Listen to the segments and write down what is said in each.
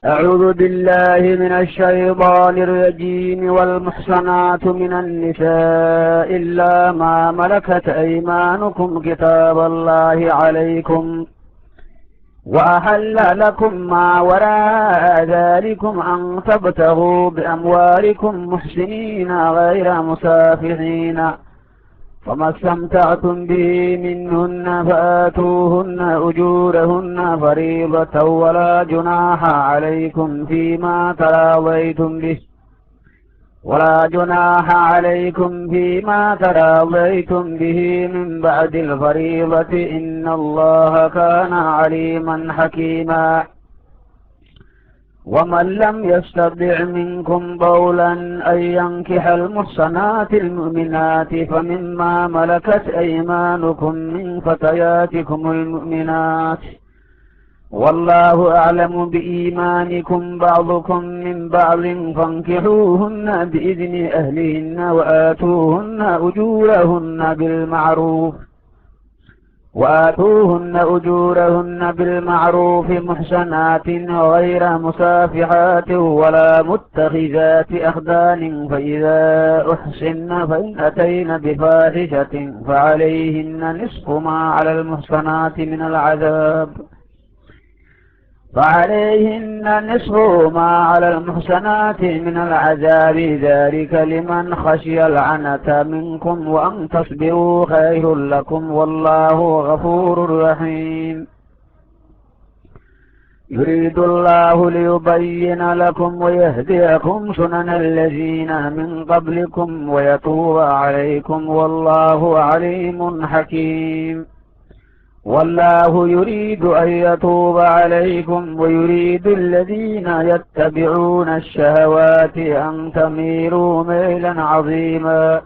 أعوذ بالله من الشيطان الرجيم. والمحصنات من النساء إلا ما ملكت أيمانكم كتاب الله عليكم، وأحل لكم ما وراء ذلكم أن تبتغوا بأموالكم محسنين غير مسافحين، فما استمتعتم به منهن فآتوهن أجورهن فريضة، ولا جناح عليكم فيما تراضيتم به من بعد الفريضة، إن الله كان عليما حكيما. ومن لم يستطع منكم طولا أن ينكح المحصنات المؤمنات فمما ملكت أيمانكم من فتياتكم المؤمنات، والله أعلم بإيمانكم بعضكم من بعض، فانكحوهن بإذن أهلهن وآتوهن أجورهن بالمعروف محسنات غير مسافحات ولا متخذات أخدان، فإذا أحسن فإن أتين بفاحشة فعليهن نصف ما على المحسنات من العذاب، ذلك لمن خشي العنة منكم، وأن تصبروا خير لكم، والله غفور رحيم. يريد الله ليبين لكم ويهديكم سنن الذين من قبلكم ويتوب عليكم، والله عليم حكيم. والله يريد أن يتوب عليكم ويريد الذين يتبعون الشهوات أن تميلوا ميلا عظيما.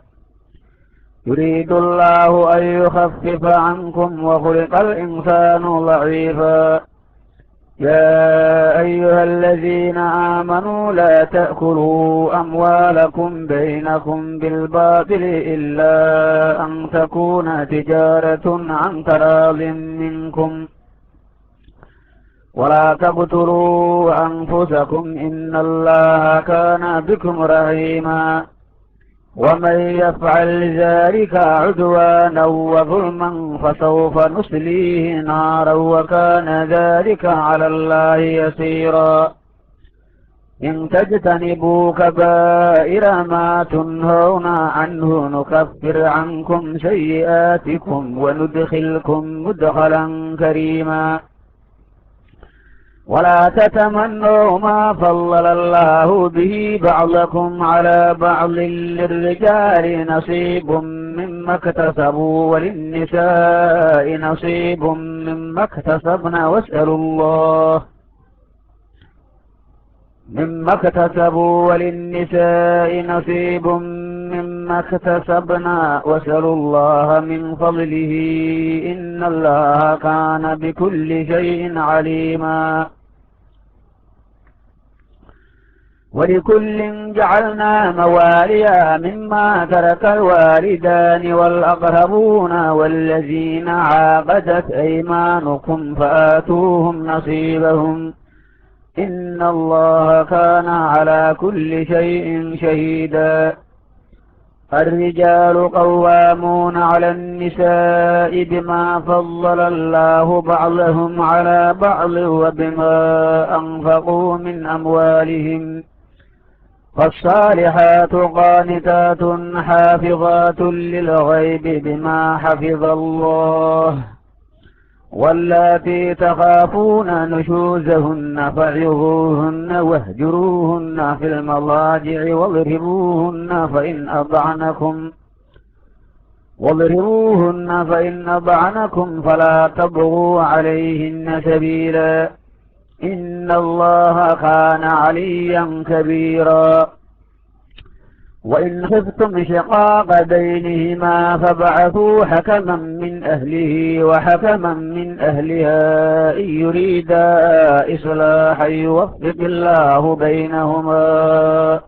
يريد الله أن يخفف عنكم وخلق الإنسان ضعيفا. يا أيها الذين آمنوا لا تأكلوا أموالكم بينكم بالباطل إلا أن تكون تجارة عن تراض منكم، ولا تقتلوا أنفسكم إن الله كان بكم رحيما. ومن يفعل ذلك عدوانا وظلما فسوف نصليه نارا، وكان ذلك على الله يسيرا. إن تجتنبوا كبائر ما تنهون عنه نكفر عنكم سيئاتكم وندخلكم مدخلا كريما. ولا تتمنوا ما فضل الله به بعضكم على بعض، للرجال نصيب مما اكتسبوا وللنساء نصيب مما اكتسبن واسألوا الله من فضله، إن الله كان بكل شيء عليما. ولكل جعلنا مواليا مما ترك الوالدان والأقربون والذين عاقدت أيمانكم فآتوهم نصيبهم، إن الله كان على كل شيء شهيدا. الرجال قوامون على النساء بما فضل الله بعضهم على بعض وبما أنفقوا من أموالهم، فالصالحات قانتات حافظات للغيب بما حفظ الله، واللاتي تخافون نشوزهن فعظوهن واهجروهن في المضاجع واضربوهن فإن أطعنكم فلا تبغوا عليهن سبيلا، إن الله كان عليا كبيرا. وإن خفتم شقاق بينهما فابعثوا حكما من أهله وحكما من أهلها إن يريدا إصلاحا يوفق الله بينهما،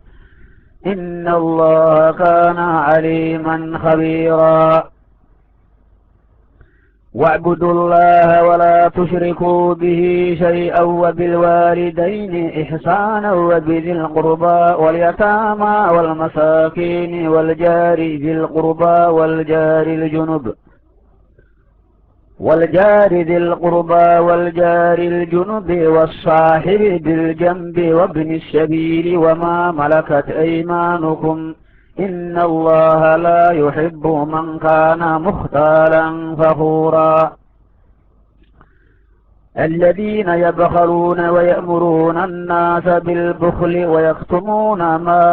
إن الله كان عليما خبيرا. واعبدوا الله ولا تشركوا به شيئا وبالوالدين إحسانا وبذي القربى واليتامى والمساكين والجار ذي القربى والجار الجنب والصاحب بالجنب وابن السبيل وما ملكت أيمانكم إن الله لا يحب من كان مختالا فخورا الذين يبخلون ويأمرون الناس بالبخل ويكتمون ما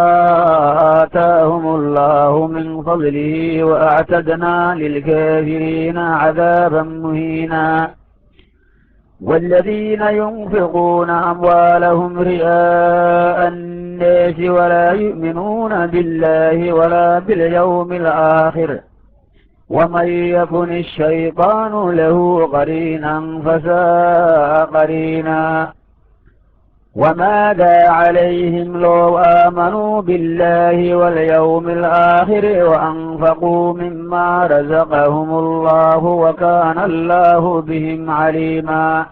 آتاهم الله من فضله وأعتدنا للكافرين عذابا مهينا والذين ينفقون أموالهم رئاء الناس ولا يؤمنون بالله ولا باليوم الآخر ومن يكن الشيطان له قرينا فساء قرينا وماذا عليهم لو آمنوا بالله واليوم الآخر وأنفقوا مما رزقهم الله وكان الله بهم عليما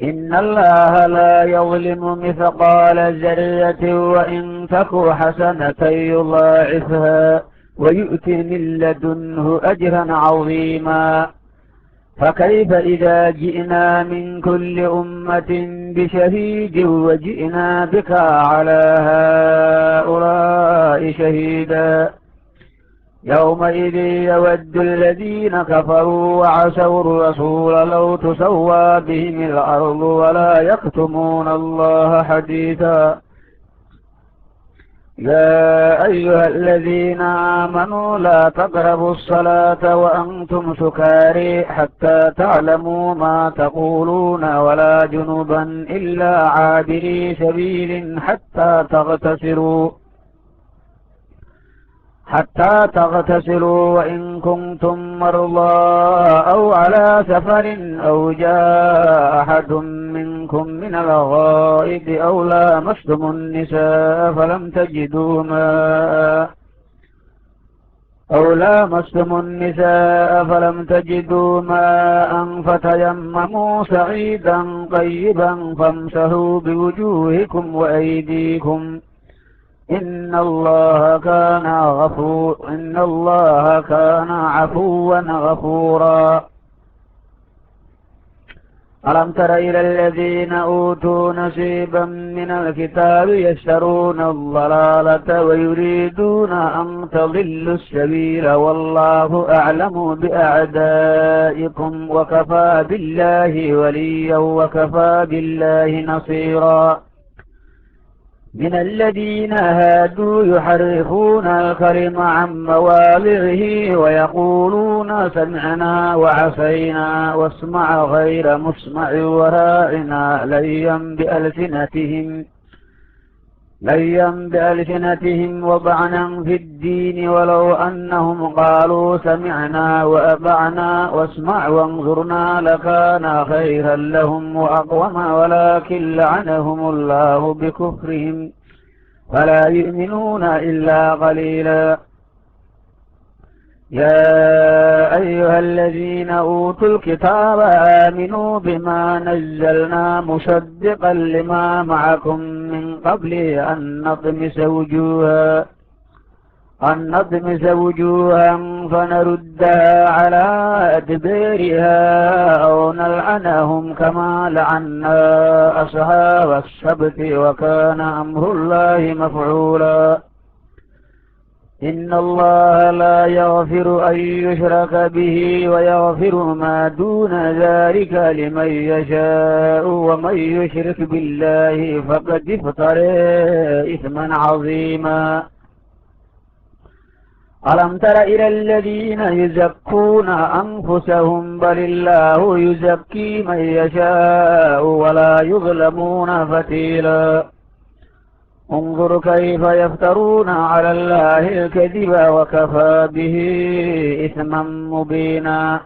إن الله لا يظلم مثقال ذرة وإن تك حسنة يضاعفها ويؤتي من لدنه أجرا عظيما فكيف إذا جئنا من كل أمة بشهيد وجئنا بك على هؤلاء شهيدا يومئذ يود الذين كفروا وعصوا الرسول لو تسوى بهم الأرض ولا يكتمون الله حديثا يا أيها الذين آمنوا لا تقربوا الصلاة وأنتم سكارى حتى تعلموا ما تقولون ولا جنبا إلا عابري سبيل حتى تغتسلوا وإن كنتم مرضى أو على سفر أو جاء أحد منكم من الغائط أو لامستم النساء فلم تجدوا ماء فتيمموا سعيدا طيبا فامسحوا بوجوهكم وأيديكم إن الله كان عفوا غفورا ألم تر إلى الذين أوتوا نصيبا من الكتاب يشترون الضلالة ويريدون أن تضلوا السبيل والله أعلم بأعدائكم وكفى بالله وليا وكفى بالله نصيرا من الذين هادوا يحرفون الكلم عن مواضعه ويقولون سمعنا وعصينا واسمع غير مسمع وراعنا ليا بألسنتهم وطعنا في الدين ولو أنهم قالوا سمعنا وأطعنا واسمع وانظرنا لكان خيرا لهم وأقوم ولكن لعنهم الله بكفرهم فلا يؤمنون إلا قليلا يا أيها الذين أوتوا الكتاب آمنوا بما نزلنا مصدقا لما معكم من قبل أن نطمس وجوها فنردها على أدبارها أو نلعنهم كما لعنا أصحاب السبت وكان أمر الله مفعولا إن الله لا يغفر أن يشرك به ويغفر ما دون ذلك لمن يشاء ومن يشرك بالله فقد افترى إثما عظيما ألم تر إلى الذين يزكون أنفسهم بل الله يزكي من يشاء ولا يظلمون فتيلا انظر كيف يفترون على الله الكذب وكفى به إثما مبينا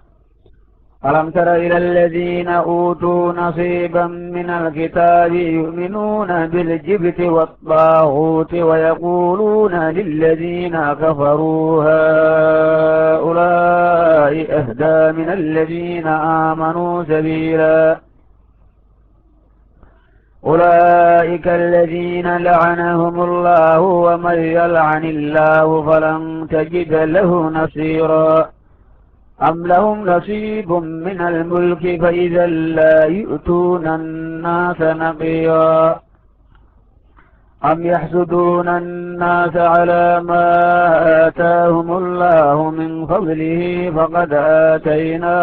ألم تر إلى الذين أوتوا نصيبا من الكتاب يؤمنون بالجبت والطاغوت ويقولون للذين كفروا هؤلاء أهدى من الذين آمنوا سبيلا أولئك الذين لعنهم الله ومن يلعن الله فلن تجد له نصيرا أم لهم نصيب من الملك فإذا لا يؤتون الناس نقيرا أم يحسدون الناس على ما آتاهم الله من فضله فقد آتينا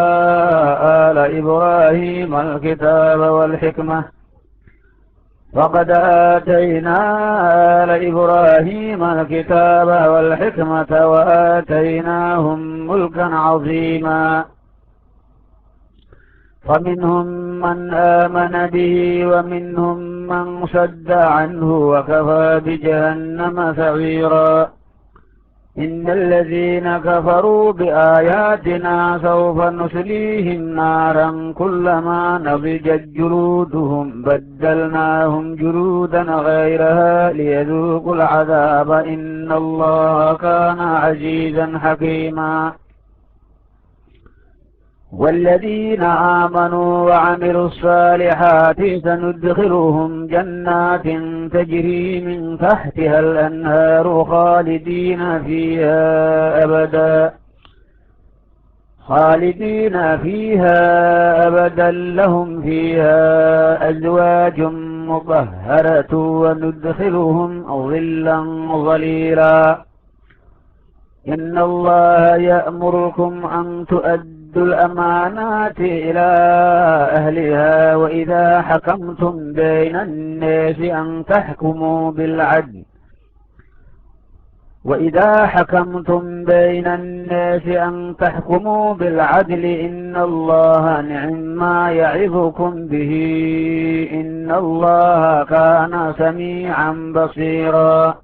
آل إبراهيم الكتاب والحكمة وآتيناهم ملكا عظيما فمنهم من آمن به ومنهم من صد عنه وكفى بجهنم سعيرا إن الذين كفروا بآياتنا سوف نصليهم نارا كلما نضجت جلودهم بدلناهم جلودا غيرها ليذوقوا العذاب إن الله كان عزيزا حكيما والذين آمنوا وعملوا الصالحات سندخلهم جنات تجري من تحتها الأنهار خالدين فيها أبدا لهم فيها أزواج مطهرة وندخلهم ظلا ظليلا إن الله يأمركم أن تؤدوا الأمانات إلى أهلها وإذا حكمتم بين الناس أن تحكموا بالعدل إن الله نعم يعظكم به إن الله كان سميعا بصيرا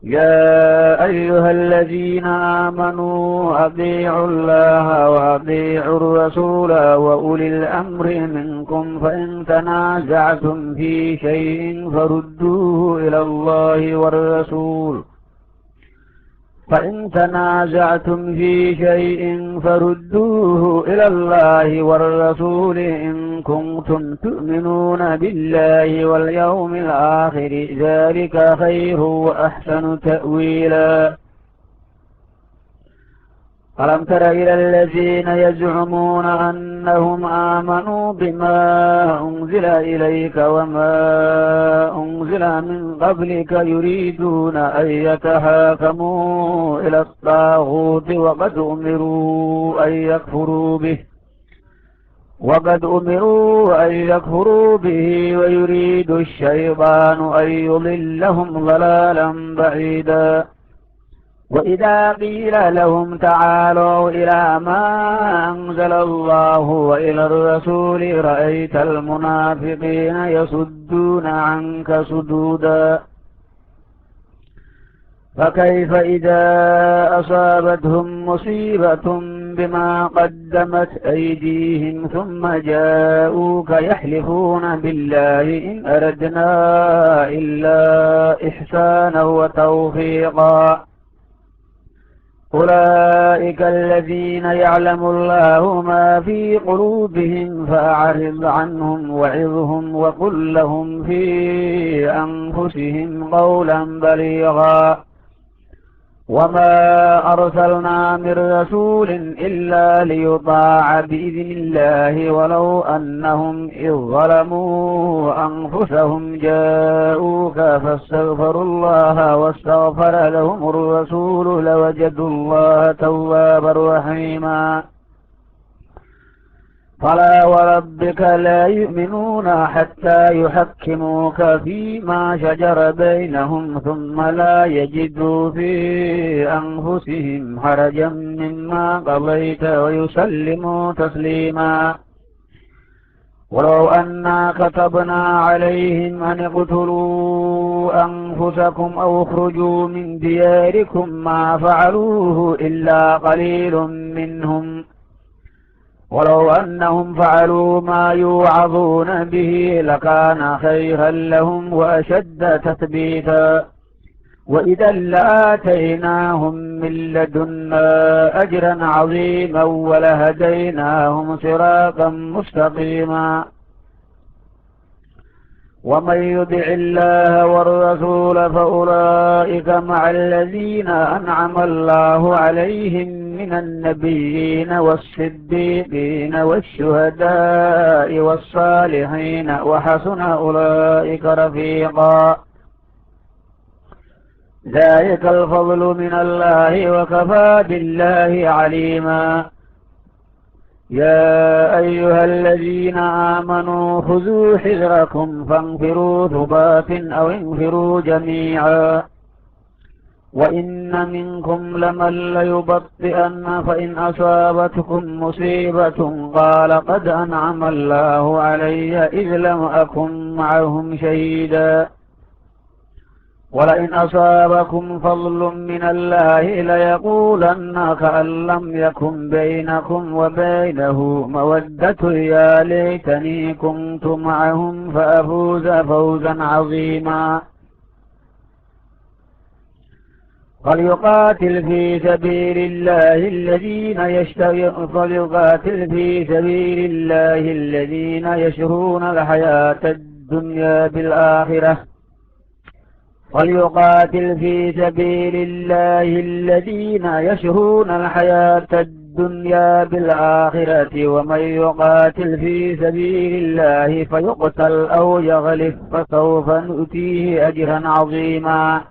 يا أيها الذين آمنوا أطيعوا الله وأطيعوا الرسول وأولي الأمر منكم فإن تنازعتم في شيء فردوه إلى الله والرسول إن كنتم تؤمنون بالله واليوم الآخر ذلك خير وأحسن تأويلا ألم تر إلى الذين يزعمون أنهم آمنوا بما أنزل إليك وما أنزل من قبلك يريدون أن يتحاكموا إلى الطاغوت وقد أمروا أن يكفروا به ويريد الشيطان أن يضلهم ضلالا بعيدا وإذا قيل لهم تعالوا إلى ما أنزل الله وإلى الرسول رأيت المنافقين يصدون عنك صدودا فكيف إذا أصابتهم مصيبة بما قدمت أيديهم ثم جاءوك يحلفون بالله إن أردنا إلا إحسانا وتوفيقا أولئك الذين يعلم الله ما في قلوبهم فأعرض عنهم وعظهم وقل لهم في أنفسهم قولا بليغا وما أرسلنا من رسول إلا ليطاع بإذن الله ولو أنهم إذ ظلموا أنفسهم جاءوك فاستغفروا الله واستغفر لهم الرسول لوجدوا الله توابا رحيما فلا وربك لا يؤمنون حتى يحكموك فيما شجر بينهم ثم لا يجدوا في أنفسهم حرجا مما قضيت ويسلموا تسليما ولو أنا كتبنا عليهم أن اقتلوا أنفسكم أو اخرجوا من دياركم ما فعلوه إلا قليل منهم ولو أنهم فعلوا ما يوعظون به لكان خيرا لهم وأشد تثبيتا وإذا لآتيناهم من لدنا أجرا عظيما ولهديناهم صراطا مستقيما ومن يطع الله والرسول فأولئك مع الذين أنعم الله عليهم من النبيين والصديقين والشهداء والصالحين وحسن أولئك رفيقا ذلك الفضل من الله وكفى بالله عليما يا أيها الذين آمنوا خذوا حذركم فانفروا ثبات أو انفروا جميعا وإن منكم لمن ليبطئن فإن أصابتكم مصيبة قال قد أنعم الله علي إذ لم أكن معهم شهيدا ولئن أصابكم فضل من الله ليقولن كأن لم يكن بينكم وبينه مودة يا ليتني كنت معهم فأفوز فوزا عظيما فليقاتل في سبيل الله الذين يشرون الحياة الدنيا بالآخرة وليقاتل في سبيل الله الذين يشرون الحياة الدنيا بالآخرة ومن يقاتل في سبيل الله فيقتل أو يغلب فسوف نؤتيه أجرا عظيما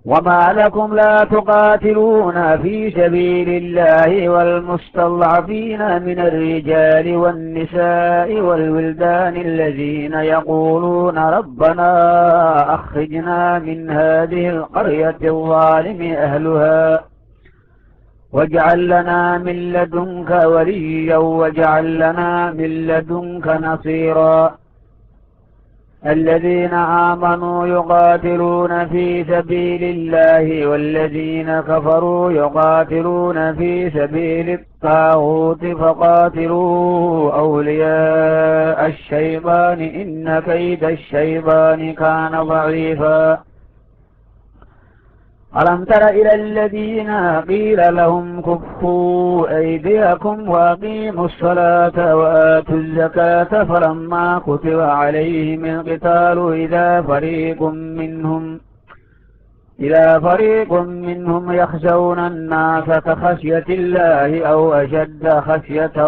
وما لكم لا تقاتلون في سبيل الله والمستضعفين من الرجال والنساء والولدان الذين يقولون ربنا أخرجنا من هذه القرية الظالم أهلها واجعل لنا من لدنك وليا واجعل لنا من لدنك نصيرا الذين آمنوا يقاتلون في سبيل الله والذين كفروا يقاتلون في سبيل الطاغوت فقاتلوا أولياء الشيطان إن كيد الشيطان كان ضعيفا ألم تر إلى الذين قيل لهم كفوا أيديكم وأقيموا الصلاة وآتوا الزكاة فلما كتب عليهم القتال إذا فريق منهم يخشون الناس كخشية الله أو أشد خشية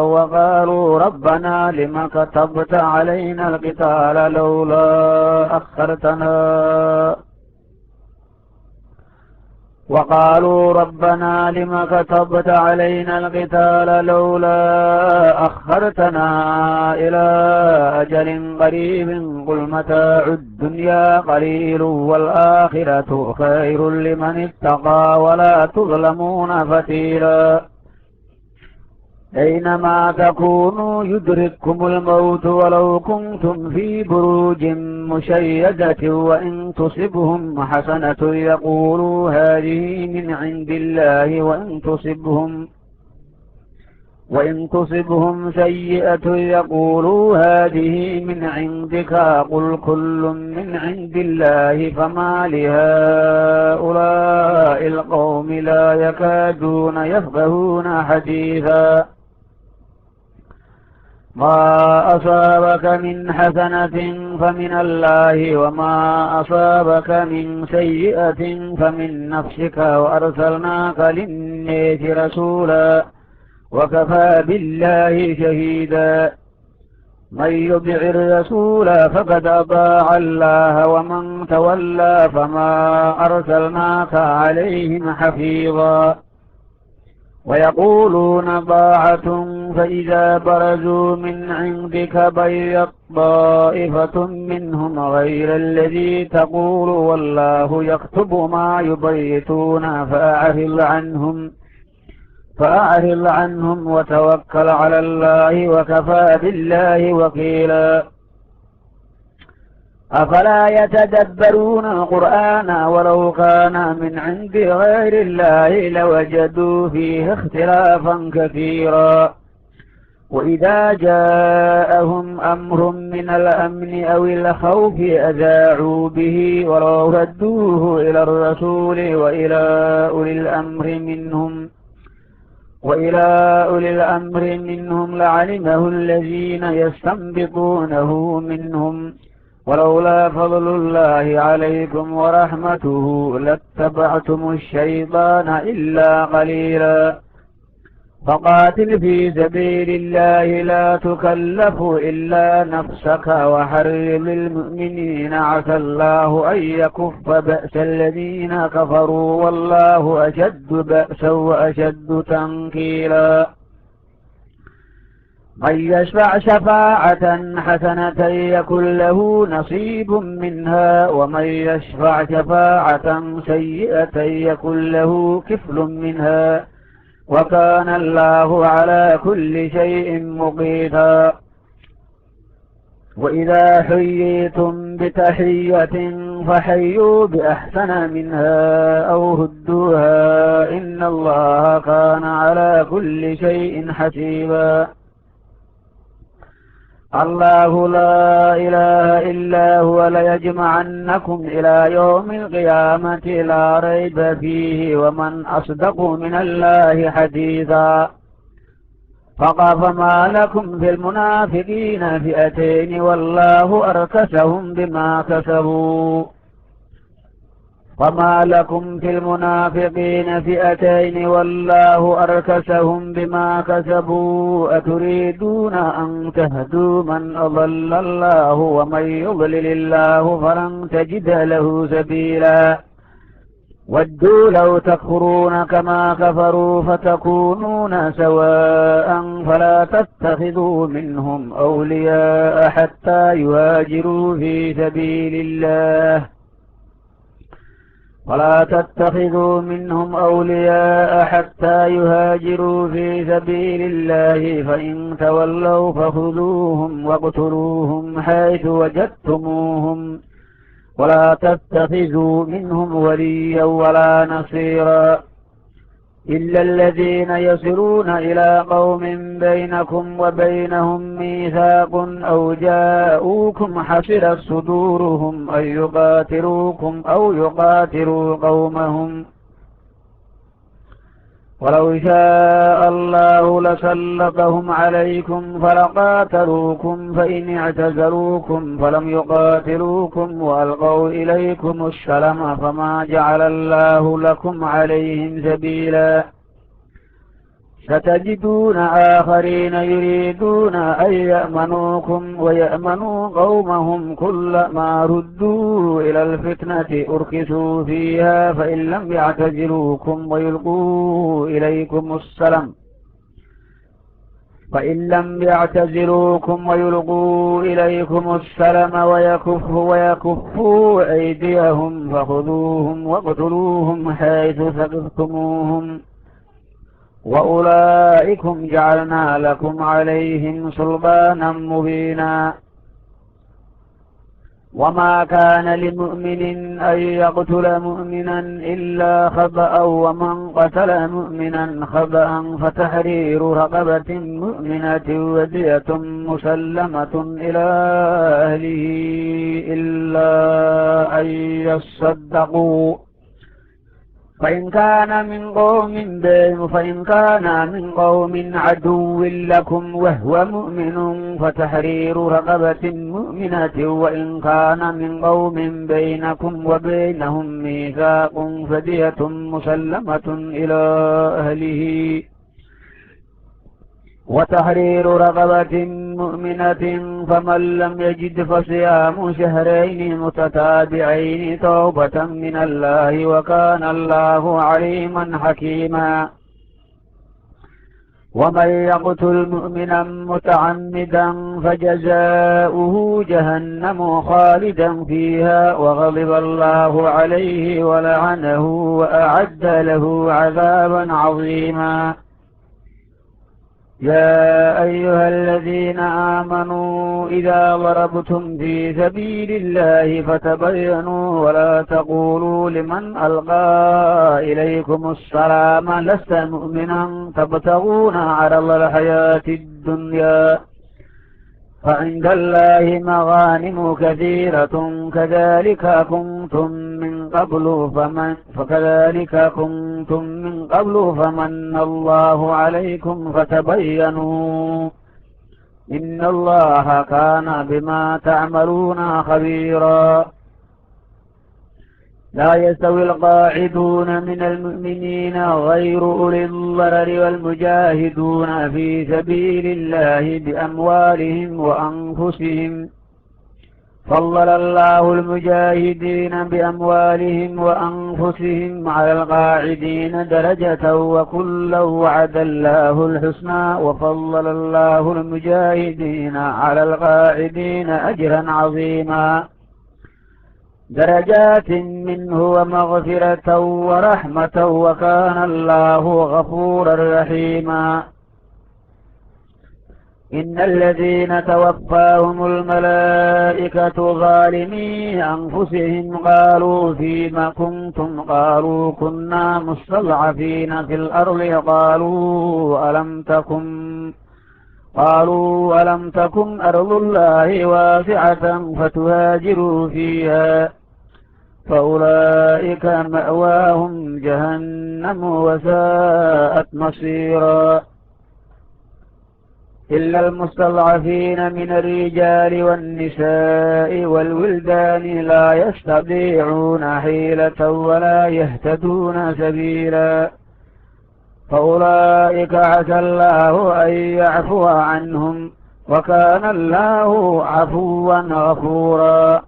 وقالوا ربنا لم كتبت علينا القتال لولا أخرتنا إلى أجل قريب قل متاع الدنيا قليل والآخرة خير لمن اتقى ولا تظلمون فتيلا أينما تكونوا يدرككم الموت ولو كنتم في بروج مشيدة وإن تصبهم حسنة يقولوا هذه من عند الله وإن تصبهم سيئة يقولوا هذه من عندك قل كل من عند الله فما لهؤلاء القوم لا يكادون يفقهون حديثا ما أصابك من حسنة فمن الله وما أصابك من سيئة فمن نفسك وأرسلناك للناس رسولا وكفى بالله شهيدا من يطع الرسول فقد أطاع الله ومن تولى فما أرسلناك عليهم حفيظا ويقولون طاعة فإذا برزوا من عندك بيت طائفة منهم غير الذي تقول والله يكتب ما يبيتون فأعرض عنهم وتوكل على الله وكفى بالله وكيلا أفلا يتدبرون القرآن ولو كان من عند غير الله لوجدوا فيه اختلافا كثيرا وإذا جاءهم أمر من الأمن أو الخوف أذاعوا به ولو ردوه إلى الرسول وإلى أولي الأمر منهم لعلمه الذين يستنبطونه منهم ولولا فضل الله عليكم ورحمته لاتبعتم الشيطان إلا قليلا فقاتل في سبيل الله لا تكلف إلا نفسك وحرم المؤمنين عسى الله أن يكف بأس الذين كفروا والله أشد بأسا وأشد تنكيلا من يشفع شفاعة حسنة يكن له نصيب منها ومن يشفع شفاعة سيئة يكن له كفل منها وكان الله على كل شيء مقيتا وإذا حييتم بتحية فحيوا بأحسن منها أو ردوها إن الله كان على كل شيء حسيبا الله لا إله إلا هو ليجمعنكم إلى يوم القيامة لا ريب فيه ومن أصدق من الله حديثا فما لكم في المنافقين فئتين والله أركسهم بما كسبوا وما لكم في المنافقين فئتين والله أركسهم بما كسبوا أتريدون أن تهدوا من أضل الله ومن يضلل الله فلن تجد له سبيلا ودوا لو تكفرون كما كفروا فتكونون سواء فلا تتخذوا منهم أولياء حتى يهاجروا في سبيل الله ولا تتخذوا منهم أولياء حتى يهاجروا في سبيل الله فإن تولوا فخذوهم واقتلوهم حيث وجدتموهم ولا تتخذوا منهم وليا ولا نصيرا إلا الذين يصلون إلى قوم بينكم وبينهم ميثاق أو جاءوكم حصرت صدورهم أن يقاتلوكم أو يقاتلوا قومهم ولو شاء الله لسلطهم عليكم فلقاتلوكم فإن اعتزلوكم فلم يقاتلوكم وألقوا إليكم السلم فما جعل الله لكم عليهم سبيلا ستجدون آخرين يريدون أن يأمنوكم ويأمنوا قومهم كلما ردوا إلى الفتنة أركسوا فيها فإن لم يعتزلوكم ويلقوا إليكم السلم ويكفوا أيديهم فخذوهم واقتلوهم حيث ثقفتموهم وأولئكم جعلنا لكم عليهم سلطانا مبينا وما كان لمؤمن أن يقتل مؤمنا إلا خطأ ومن قتل مؤمنا خطأ فتحرير رقبة مؤمنة ودية مسلمة إلى أهله إلا أن يصدقوا فإن كان من قوم عدو لكم وهو مؤمن فتحرير رقبة مؤمنة وإن كان من قوم بينكم وبينهم ميثاق فدية مسلمة إلى أهله وتحرير رقبة مؤمنة فمن لم يجد فصيام شهرين متتابعين توبة من الله وكان الله عليما حكيما ومن يقتل مؤمنا متعمدا فجزاؤه جهنم خالدا فيها وغضب الله عليه ولعنه وأعد له عذابا عظيما يا أيها الذين آمنوا إذا ضربتم في سبيل الله فتبينوا ولا تقولوا لمن ألقى إليكم السلام لست مؤمنا تبتغون عرض الحياة الدنيا فعند الله مغانم كثيرة كذلك كنتم من قبل فمن الله عليكم فتبينوا إن الله كان بما تعملون خبيرا لا يستوي القاعدون من المؤمنين غير أولي الضرر والمجاهدون في سبيل الله بأموالهم وأنفسهم فضل الله المجاهدين بأموالهم وأنفسهم على القاعدين درجة وكلا وعد الله الحسنى وفضل الله المجاهدين على القاعدين أجرا عظيما درجات منه ومغفرة ورحمة وكان الله غفورا رحيما إن الذين توفاهم الملائكة ظالمي أنفسهم قالوا فيما كنتم قالوا كنا مستضعفين في الأرض قالوا ألم تكن أرض الله واسعة فتهاجروا فيها فأولئك مأواهم جهنم وساءت مصيرا إلا المستضعفين من الرجال والنساء والولدان لا يستطيعون حيلة ولا يهتدون سبيلا فأولئك عسى الله أن يعفو عنهم وكان الله عفوا غفورا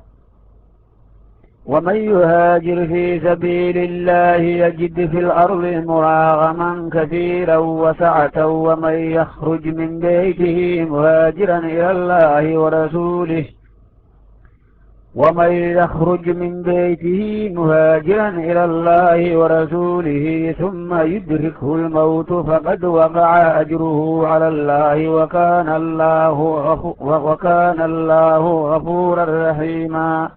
ومن يهاجر في سبيل الله يجد في الأرض مراغما كثيرا وسعة ومن يخرج من بيته مهاجرا إلى الله ورسوله ثم يدركه الموت فقد وقع أجره على الله وكان الله غفورا رحيما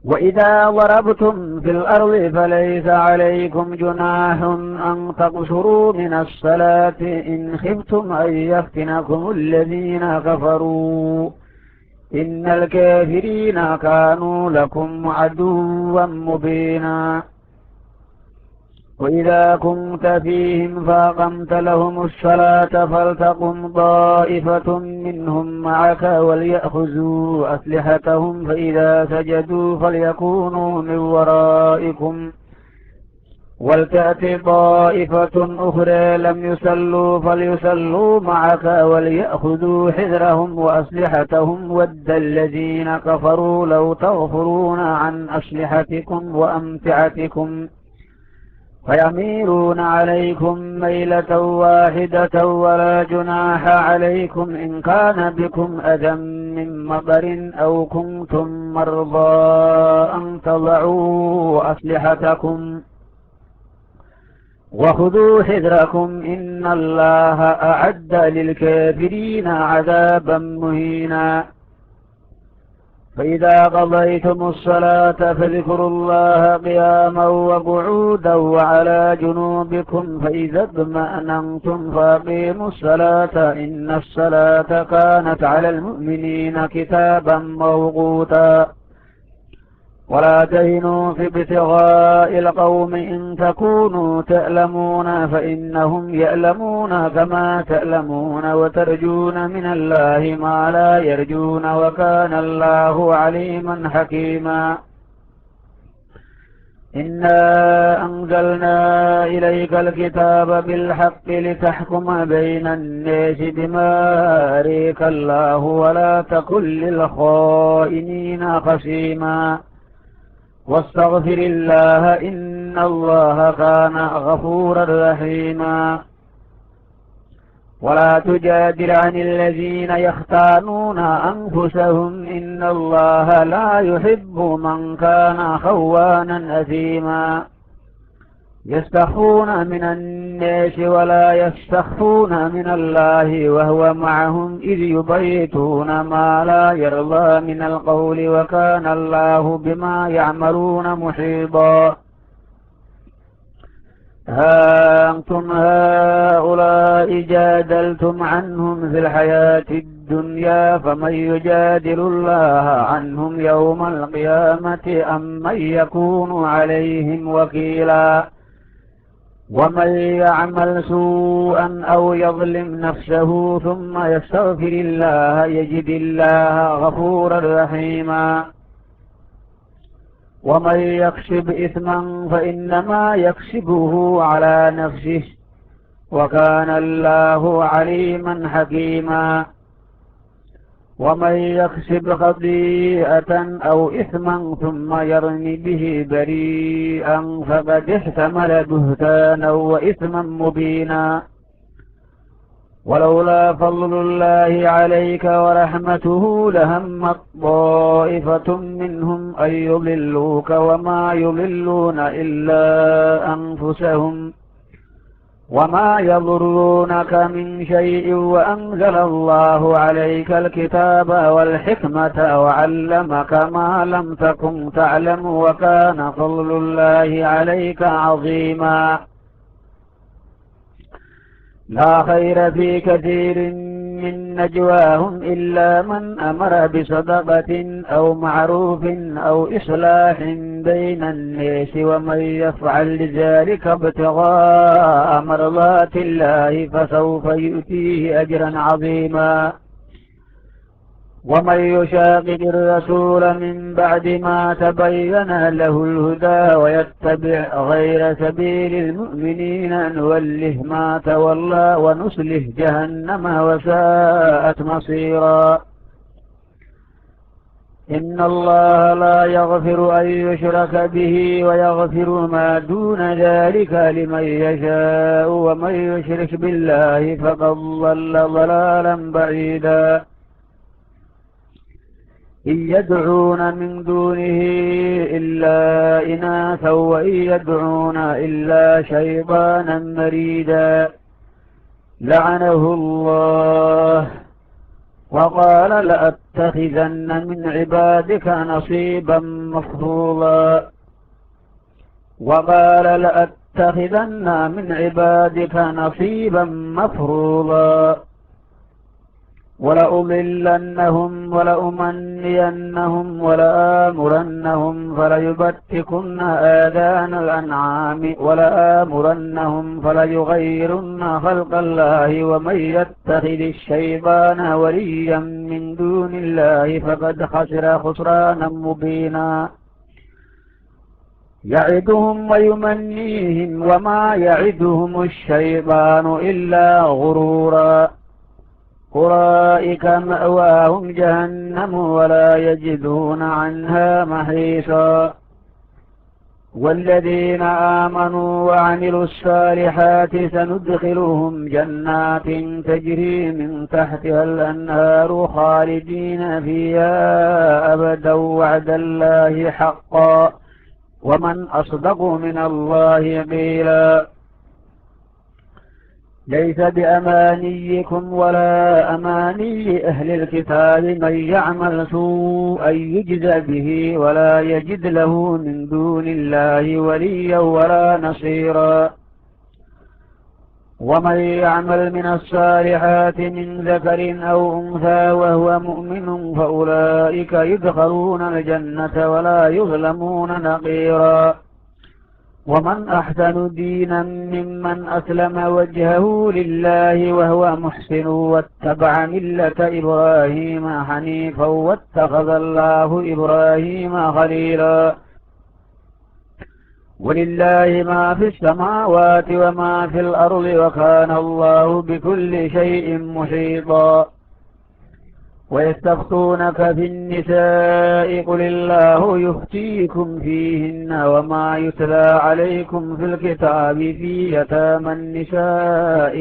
وإذا ضربتم في الأرض فليس عليكم جناح أن تقصروا من الصلاة إن خفتم أن يفتنكم الذين كفروا إن الكافرين كانوا لكم عدوا مبينا وإذا كنت فيهم فأقمت لهم الصلاة فلتقم طائفة منهم معك وليأخذوا أسلحتهم فإذا سجدوا فليكونوا من ورائكم ولتأت طائفة أخرى لم يصلوا فليصلوا معك وليأخذوا حذرهم وأسلحتهم ود الذين كفروا لو تغفلون عن أسلحتكم وأمتعتكم فيميلون عليكم ميلة واحدة ولا جناح عليكم إن كان بكم أذى من مطر أو كنتم مرضى أن تضعوا أسلحتكم وخذوا حذركم إن الله أعد للكافرين عذابا مهينا فإذا قضيتم الصلاة فاذكروا الله قياما وقعودا وعلى جنوبكم فإذا اطمأننتم فأقيموا الصلاة إن الصلاة كانت على المؤمنين كتابا موقوتا ولا تهنوا في ابتغاء القوم إن تكونوا تألمون فإنهم يألمون كما تألمون وترجون من الله ما لا يرجون وكان الله عليما حكيما إنا أنزلنا إليك الكتاب بالحق لتحكم بين الناس بما أريك الله ولا تكن للخائنين خصيما واستغفر الله إن الله كان غفورا رحيما ولا تجادل عن الذين يختانون أنفسهم إن الله لا يحب من كان خوانا أثيما يستخفون من الناس ولا يستخفون من الله وهو معهم إذ يبيتون ما لا يرضى من القول وكان الله بما يعملون محيطا. ها أنتم هؤلاء جادلتم عنهم في الحياة الدنيا فمن يجادل الله عنهم يوم القيامة أم من يكون عليهم وكيلا. ومن يعمل سوءا أو يظلم نفسه ثم يستغفر الله يجد الله غفورا رحيما. ومن يكسب إثما فإنما يكسبه على نفسه وكان الله عليما حكيما. ومن يكسب خطيئة أو إثما ثم يرمي به بريئا فقد احتمل بهتانا وإثما مبينا. ولولا فضل الله عليك ورحمته لهمت طائفة منهم أن يضلوك وما يضلون إلا أنفسهم وما يضرونك من شيء وأنزل الله عليك الكتاب والحكمة وعلمك ما لم تكن تعلم وكان فضل الله عليك عظيما. لا خير في كثير من نجواهم إلا من أمر بصدقة أو معروف أو إصلاح بين الناس ومن يفعل ذلك ابتغاء مرضات الله فسوف يؤتيه أجرا عظيما. ومن يشاقق الرسول من بعد ما تبين له الهدى ويتبع غير سبيل المؤمنين نوله ما تولى ونصله جهنم وساءت مصيرا. إن الله لا يغفر أن يشرك به ويغفر ما دون ذلك لمن يشاء ومن يشرك بالله فقد ضل ضلالا بعيدا. إن يدعون من دونه إلا إناثا وإن يدعون إلا شيطانا مريدا لعنه الله وقال لأتخذن من عبادك نصيبا مفروضا. وقال لأتخذن من عبادك نصيبا مفروضا. ولأضلنهم ولأمنينهم ولآمرنهم فليبتكن آذان الأنعام ولآمرنهم فليغيرن خلق الله ومن يتخذ الشيطان وليا من دون الله فقد خسر خسرانا مبينا. يعدهم ويمنيهم وما يعدهم الشيطان إلا غرورا. أولئك مأواهم جهنم ولا يجدون عنها محيصا. والذين آمنوا وعملوا الصالحات سندخلهم جنات تجري من تحتها الأنهار خالدين فيها أبدا وعد الله حقا ومن أصدق من الله قيلا. ليس بأمانيكم ولا أماني أهل الكتاب من يعمل سوءا يجزى به ولا يجد له من دون الله وليا ولا نصيرا. ومن يعمل من الصالحات من ذكر أو أنثى وهو مؤمن فأولئك يدخلون الجنة ولا يظلمون نقيرا. ومن أحسن دينا ممن أسلم وجهه لله وهو محسن واتبع ملة إبراهيم حنيفا واتخذ الله إبراهيم خليلا. ولله ما في السماوات وما في الأرض وكان الله بكل شيء محيطا. ويستفتونك في النساء قل الله يفتيكم فيهن وما يتلى عليكم في الكتاب في يتامى النساء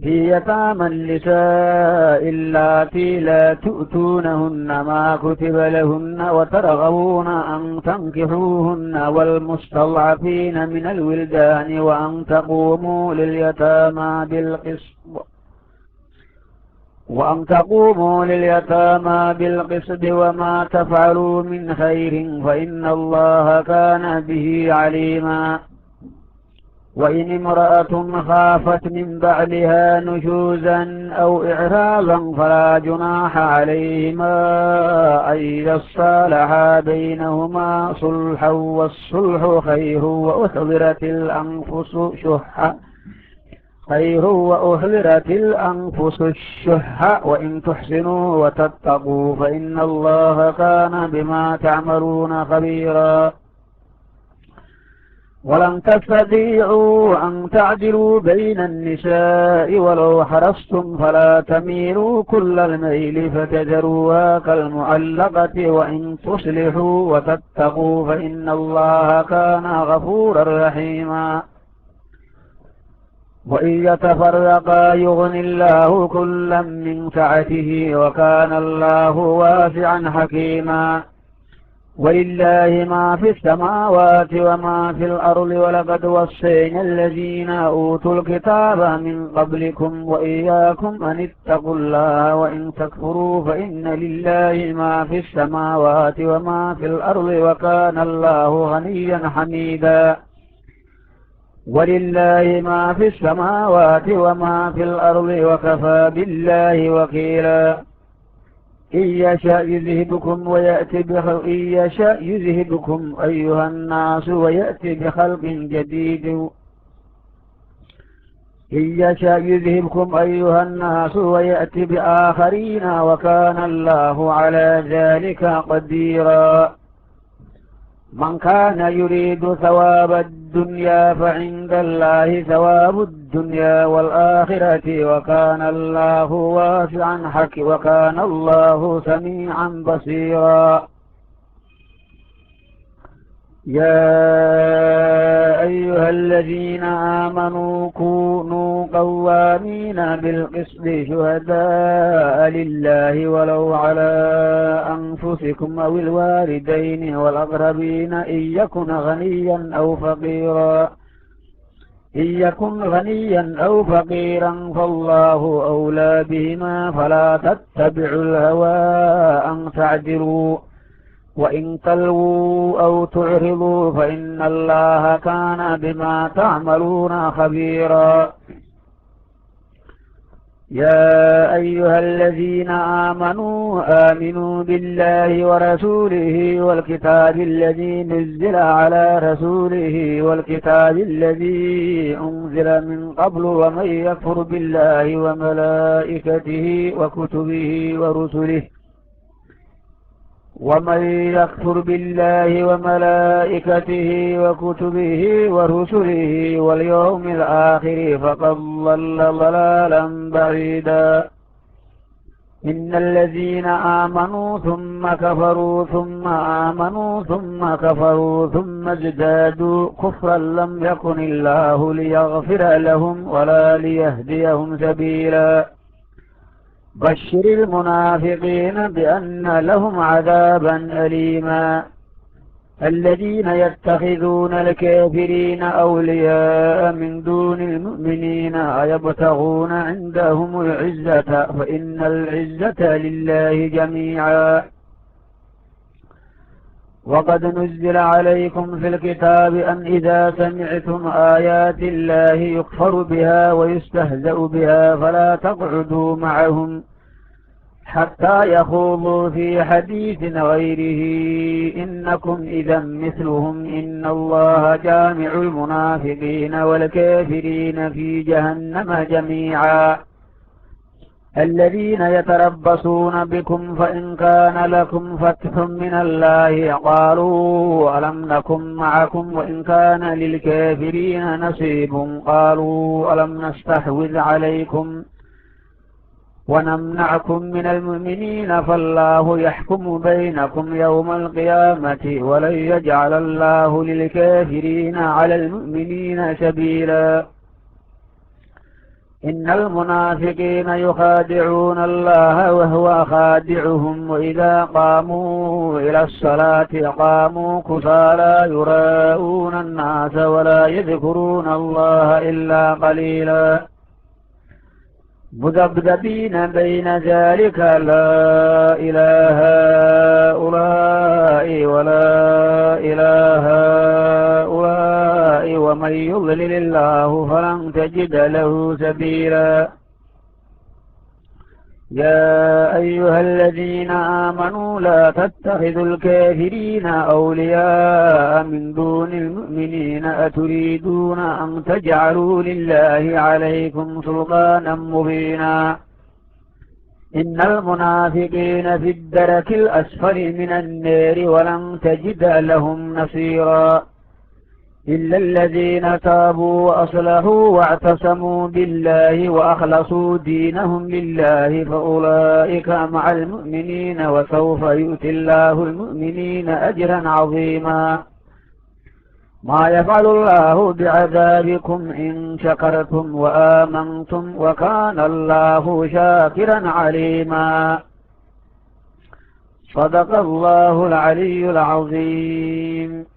في يتامى النساء اللاتي لا تؤتونهن ما كتب لهن وترغبون أن تنكحوهن والمستضعفين من الولدان وأن تقوموا لليتامى بالقسط وما تفعلوا من خير فإن الله كان به عليما. وإن امرأة خافت من بعلها نشوزا أو إعراضا فلا جناح عليهما أن يصالحا بينهما صلحا والصلح خير وأحضرت الأنفس الشح وإن تحسنوا وتتقوا فإن الله كان بما تعملون خبيرا. ولن تستطيعوا أن تعدلوا بين النساء ولو حرصتم فلا تميلوا كل الميل فتذروها كالمعلقة وإن تصلحوا وتتقوا فإن الله كان غفورا رحيما. وإن يتفرقا يغني الله كلا من سعته وكان الله واسعا حكيما. ولله ما في السماوات وما في الأرض ولقد وصينا الذين أوتوا الكتاب من قبلكم وإياكم أن اتقوا الله وإن تكفروا فإن لله ما في السماوات وما في الأرض وكان الله غنيا حميدا. ولله ما في السماوات وما في الأرض وكفى بالله وكيلا. إن يشاء يذهبكم أيها الناس ويأتي بخلق جديد إن يشاء يذهبكم أيها الناس ويأتي بآخرين وكان الله على ذلك قديرا. من كان يريد ثواب الدنيا فعند الله ثواب الدنيا والآخرة وكان الله واسعا حكيما وكان الله سميعا بصيرا. يا أيها الذين آمنوا كونوا قوامين بالقسط شهداء لله ولو على أنفسكم أو الوالدين والأقربين إن يكن غنيا أو فقيرا فالله أولى بهما فلا تتبعوا الهوى أن تعدلوا وإن تلووا أو تعرضوا فإن الله كان بما تعملون خبيرا. يا أيها الذين آمنوا بالله ورسوله والكتاب الذي نزل على رسوله والكتاب الذي أنزل من قبل ومن يكفر بالله وملائكته وكتبه ورسله واليوم الآخر فقد ضل ضلالا بعيدا. إن الذين آمنوا ثم كفروا ثم آمنوا ثم كفروا ثم ازدادوا كفرا لم يكن الله ليغفر لهم ولا ليهديهم سبيلا. بشر المنافقين بأن لهم عذابا أليما. الذين يتخذون الكافرين أولياء من دون المؤمنين أيبتغون عندهم العزة فإن العزة لله جميعا. وقد نزل عليكم في الكتاب أن إذا سمعتم آيات الله يكفر بها ويستهزأ بها فلا تقعدوا معهم حتى يخوضوا في حديث غيره إنكم إذا مثلهم إن الله جامع المنافقين والكافرين في جهنم جميعا. الذين يتربصون بكم فإن كان لكم فتح من الله قالوا ألم نكن معكم وإن كان للكافرين نصيب قالوا ألم نستحوذ عليكم ونمنعكم من المؤمنين فالله يحكم بينكم يوم القيامة ولن يجعل الله للكافرين على المؤمنين سبيلا. إن المنافقين يخادعون الله وهو خادعهم وإذا قاموا إلى الصلاة قاموا كسالى يراءون الناس ولا يذكرون الله إلا قليلا مذبذبين بين ذلك لا إله هؤلاء ولا إله هؤلاء ومن يضلل الله فلن تجد له سبيلا يا أيها الذين آمنوا لا تتخذوا الكافرين أولياء من دون المؤمنين أتريدون أن تجعلوا لله عليكم سلطانا مبينا إن المنافقين في الدرك الأسفل من النار ولن تجد لهم نصيرا إلا الذين تابوا وأصلحوا واعتصموا بالله وأخلصوا دينهم لله فأولئك مع المؤمنين وسوف يؤتي الله المؤمنين أجرا عظيما ما يفعل الله بعذابكم إن شكرتم وآمنتم وكان الله شاكرا عليما صدق الله العلي العظيم